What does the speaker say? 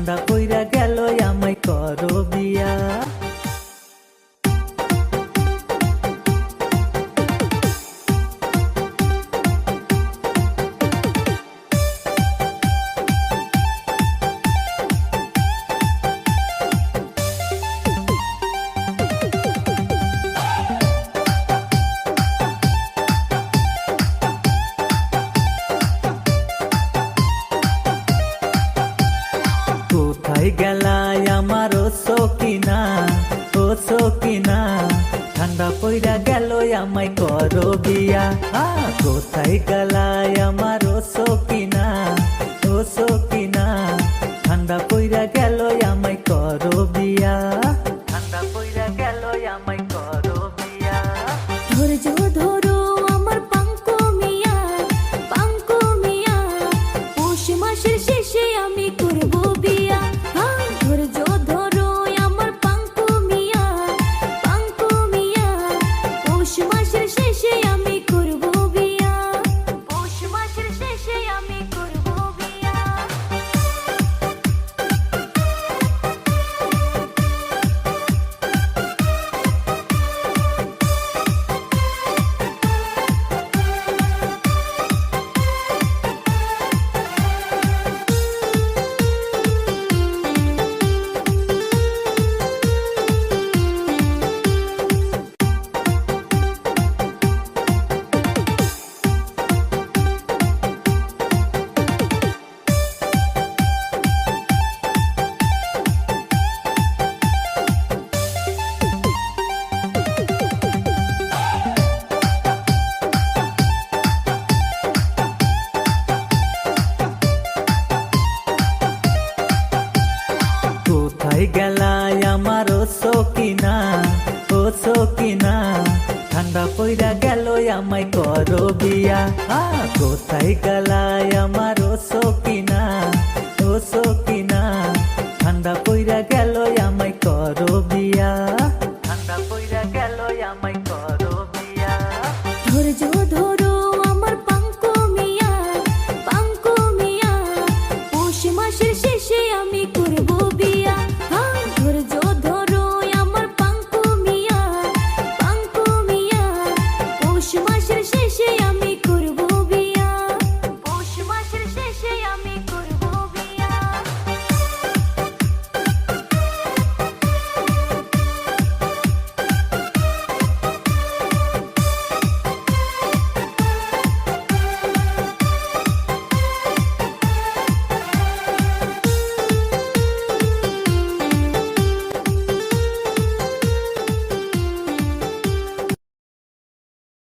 ঠান্ডা পইরা গেল আমায় করো বিয়া। কোথায় গেলাই আমার ও সকিনা, ও সকিনা, ঠান্ডা পইরা গেল আমায় করো বিয়া। কোথায় গেলাই আমার ও সকিনা, ও সকিনা, ঠান্ডা পইরা গেল আমায় করো বিয়া। ঠান্ডা পইরা গেল আমায় করো বিয়া। ধৈর্য ধরো আমার পাঙ্কু মিয়া, পাঙ্কু মিয়া, পৌষ মাসের শেষে আমি করব বিয়া। ধৈর্য ধরো আমার পাঙ্কু মিয়া, পাঙ্কু মিয়া, পৌষ মাসের শেষে আমি করব বিয়া। পৌষ মাসের শেষে আমি করব বিয়া। কোথায় গেলাই আমার ও সকিনা, ও সকিনা, ঠান্ডা পইরা গেল আমায় করো বিয়া। কোথায় গেলাই আমার ও সকিনা, ও সকিনা, ঠান্ডা পইরা গেল আমায় করো বিয়া। ঠান্ডা পইরা গেল আমায় করো বিয়া। ধৈর্য ধরো আমার পাঙ্কু মিয়া, পাঙ্কু মিয়া, পৌষ মাসের শেষে আমি